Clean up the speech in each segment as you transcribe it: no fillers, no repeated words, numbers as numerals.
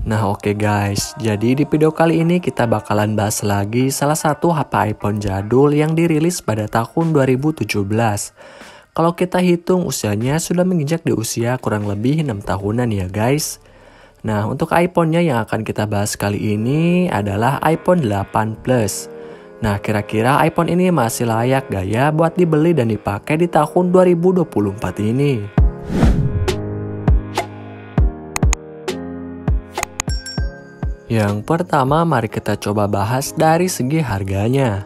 Nah oke guys, jadi di video kali ini kita bakalan bahas lagi salah satu HP iPhone jadul yang dirilis pada tahun 2017. Kalau kita hitung usianya sudah menginjak di usia kurang lebih 6 tahunan ya guys. Nah untuk iPhone-nya yang akan kita bahas kali ini adalah iPhone 8 Plus. Nah kira-kira iPhone ini masih layak gak ya buat dibeli dan dipakai di tahun 2024 ini? Yang pertama mari kita coba bahas dari segi harganya.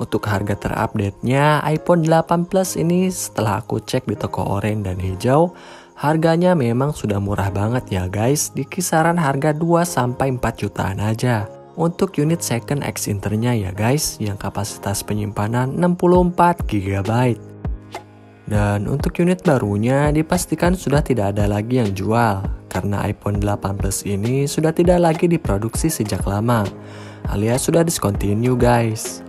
Untuk harga terupdate-nya iPhone 8 Plus ini setelah aku cek di toko oranye dan hijau, harganya memang sudah murah banget ya guys, di kisaran harga 2-4 jutaan aja. Untuk unit second X Inter-nya ya guys, yang kapasitas penyimpanan 64 GB. Dan untuk unit barunya dipastikan sudah tidak ada lagi yang jual, karena iPhone 8 Plus ini sudah tidak lagi diproduksi sejak lama, alias sudah discontinue guys.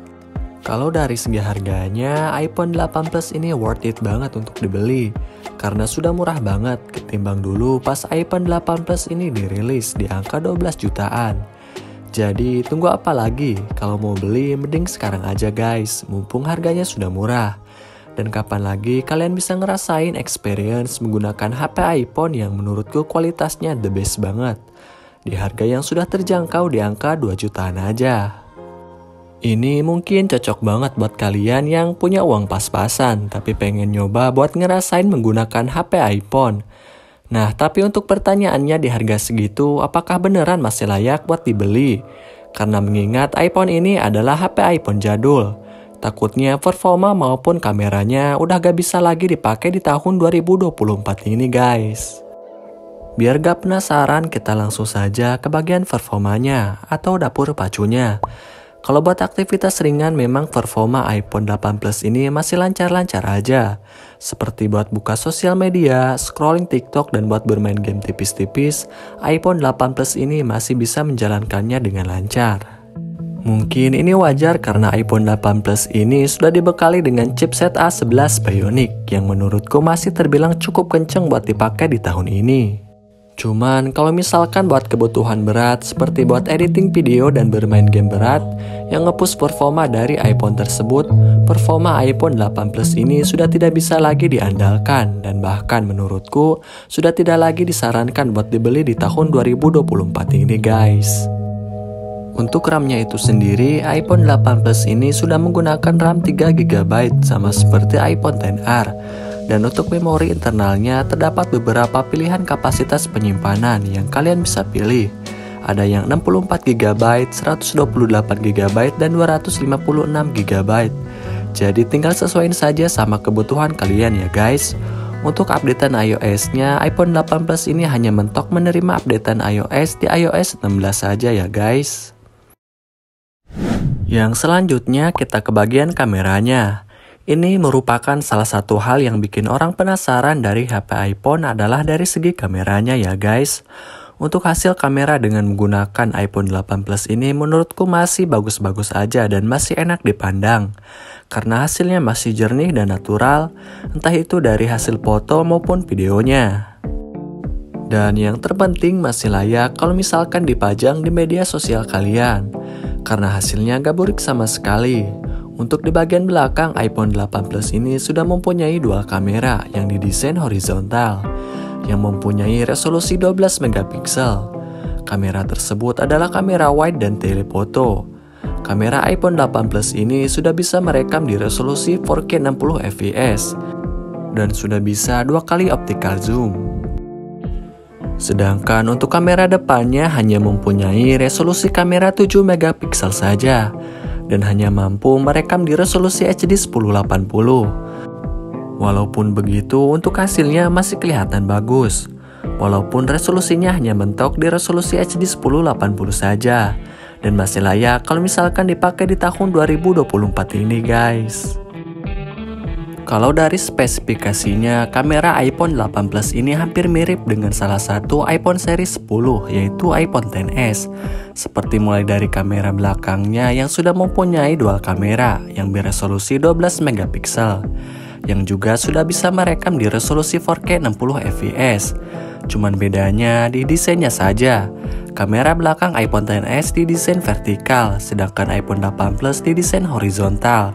Kalau dari segi harganya, iPhone 8 Plus ini worth it banget untuk dibeli, karena sudah murah banget ketimbang dulu pas iPhone 8 Plus ini dirilis di angka 12 jutaan. Jadi tunggu apa lagi, kalau mau beli mending sekarang aja guys, mumpung harganya sudah murah. Dan kapan lagi kalian bisa ngerasain experience menggunakan HP iPhone yang menurutku kualitasnya the best banget, di harga yang sudah terjangkau di angka 2 jutaan aja. Ini mungkin cocok banget buat kalian yang punya uang pas-pasan tapi pengen nyoba buat ngerasain menggunakan HP iPhone. Nah tapi untuk pertanyaannya di harga segitu apakah beneran masih layak buat dibeli? Karena mengingat iPhone ini adalah HP iPhone jadul. Takutnya performa maupun kameranya udah gak bisa lagi dipakai di tahun 2024 ini guys. Biar gak penasaran kita langsung saja ke bagian performanya atau dapur pacunya. Kalau buat aktivitas ringan memang performa iPhone 8 Plus ini masih lancar-lancar aja. Seperti buat buka sosial media, scrolling TikTok dan buat bermain game tipis-tipis, iPhone 8 Plus ini masih bisa menjalankannya dengan lancar. Mungkin ini wajar karena iPhone 8 Plus ini sudah dibekali dengan chipset A11 Bionic yang menurutku masih terbilang cukup kenceng buat dipakai di tahun ini. Cuman kalau misalkan buat kebutuhan berat seperti buat editing video dan bermain game berat yang nge-push performa dari iPhone tersebut, performa iPhone 8 Plus ini sudah tidak bisa lagi diandalkan dan bahkan menurutku sudah tidak lagi disarankan buat dibeli di tahun 2024 ini guys. Untuk RAM-nya itu sendiri, iPhone 8 Plus ini sudah menggunakan RAM 3GB sama seperti iPhone XR. Dan untuk memori internalnya terdapat beberapa pilihan kapasitas penyimpanan yang kalian bisa pilih. Ada yang 64GB, 128GB, dan 256GB. Jadi tinggal sesuaiin saja sama kebutuhan kalian ya guys. Untuk updatean iOS-nya, iPhone 8 Plus ini hanya mentok menerima updatean iOS di iOS 16 saja ya guys. Yang selanjutnya kita ke bagian kameranya. Ini merupakan salah satu hal yang bikin orang penasaran dari HP iPhone adalah dari segi kameranya ya guys. Untuk hasil kamera dengan menggunakan iPhone 8 Plus ini menurutku masih bagus-bagus aja dan masih enak dipandang. Karena hasilnya masih jernih dan natural, entah itu dari hasil foto maupun videonya. Dan yang terpenting masih layak kalau misalkan dipajang di media sosial kalian. Karena hasilnya gak buruk sama sekali. Untuk di bagian belakang iPhone 8 Plus ini sudah mempunyai dual kamera yang didesain horizontal yang mempunyai resolusi 12 megapiksel. Kamera tersebut adalah kamera wide dan telefoto. Kamera iPhone 8 Plus ini sudah bisa merekam di resolusi 4K 60 fps dan sudah bisa 2 kali optical zoom. Sedangkan untuk kamera depannya hanya mempunyai resolusi kamera 7 megapiksel saja dan hanya mampu merekam di resolusi HD 1080. Walaupun begitu untuk hasilnya masih kelihatan bagus. Walaupun resolusinya hanya mentok di resolusi HD 1080 saja dan masih layak kalau misalkan dipakai di tahun 2024 ini guys. Kalau dari spesifikasinya, kamera iPhone 8 Plus ini hampir mirip dengan salah satu iPhone seri 10, yaitu iPhone XS. Seperti mulai dari kamera belakangnya yang sudah mempunyai dual kamera yang beresolusi 12 megapiksel. yang juga sudah bisa merekam di resolusi 4K 60 fps. Cuman bedanya di desainnya saja. Kamera belakang iPhone XS didesain vertikal, sedangkan iPhone 8 Plus didesain horizontal.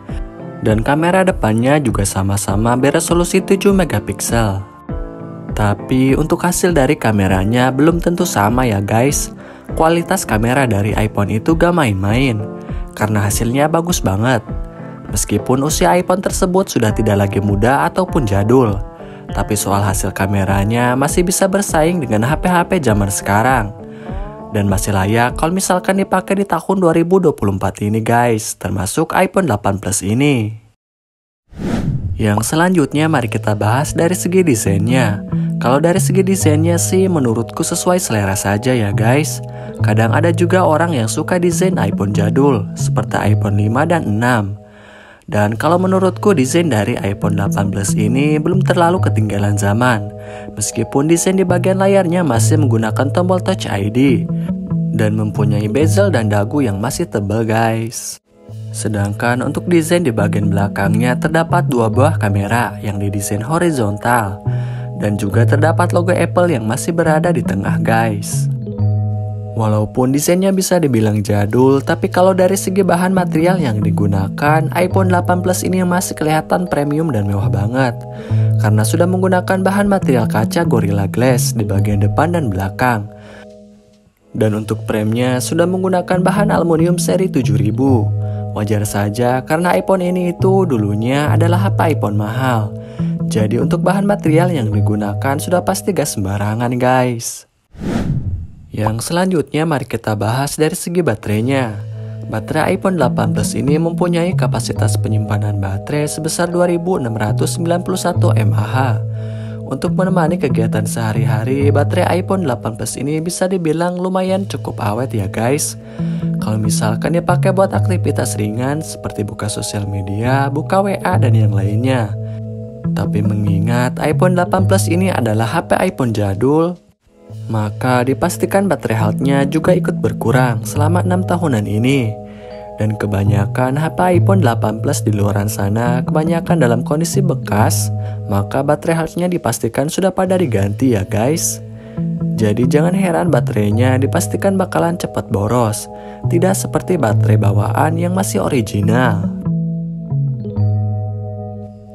Dan kamera depannya juga sama-sama beresolusi 7 megapiksel. Tapi untuk hasil dari kameranya belum tentu sama ya guys. Kualitas kamera dari iPhone itu gak main-main, karena hasilnya bagus banget. Meskipun usia iPhone tersebut sudah tidak lagi muda ataupun jadul, tapi soal hasil kameranya masih bisa bersaing dengan HP-HP zaman sekarang. Dan masih layak kalau misalkan dipakai di tahun 2024 ini guys, termasuk iPhone 8 Plus ini. Yang selanjutnya mari kita bahas dari segi desainnya. Kalau dari segi desainnya sih menurutku sesuai selera saja ya guys. Kadang ada juga orang yang suka desain iPhone jadul, seperti iPhone 5 dan 6. Dan kalau menurutku desain dari iPhone 8 Plus ini belum terlalu ketinggalan zaman. Meskipun desain di bagian layarnya masih menggunakan tombol Touch ID dan mempunyai bezel dan dagu yang masih tebal guys. Sedangkan untuk desain di bagian belakangnya terdapat dua buah kamera yang didesain horizontal. Dan juga terdapat logo Apple yang masih berada di tengah guys. Walaupun desainnya bisa dibilang jadul, tapi kalau dari segi bahan material yang digunakan, iPhone 8 Plus ini masih kelihatan premium dan mewah banget. Karena sudah menggunakan bahan material kaca Gorilla Glass di bagian depan dan belakang. Dan untuk premnya sudah menggunakan bahan aluminium seri 7000. Wajar saja karena iPhone ini itu dulunya adalah HP iPhone mahal. Jadi untuk bahan material yang digunakan sudah pasti gak sembarangan guys. Yang selanjutnya mari kita bahas dari segi baterainya. Baterai iPhone 8 Plus ini mempunyai kapasitas penyimpanan baterai sebesar 2691 mAh. Untuk menemani kegiatan sehari-hari, baterai iPhone 8 Plus ini bisa dibilang lumayan cukup awet ya guys. Kalau misalkan dipakai buat aktivitas ringan seperti buka sosial media, buka WA dan yang lainnya. Tapi mengingat iPhone 8 Plus ini adalah HP iPhone jadul, maka dipastikan baterai health-nya juga ikut berkurang selama 6 tahunan ini. Dan kebanyakan HP iPhone 8 Plus di luaran sana kebanyakan dalam kondisi bekas, maka baterai health-nya dipastikan sudah pada diganti ya guys. Jadi jangan heran baterainya dipastikan bakalan cepat boros, tidak seperti baterai bawaan yang masih original.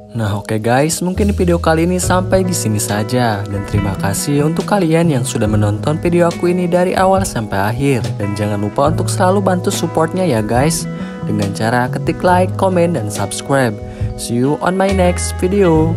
Nah oke guys, mungkin video kali ini sampai di sini saja. Dan terima kasih untuk kalian yang sudah menonton video aku ini dari awal sampai akhir. Dan jangan lupa untuk selalu bantu supportnya ya guys, dengan cara ketik like, komen, dan subscribe. See you on my next video.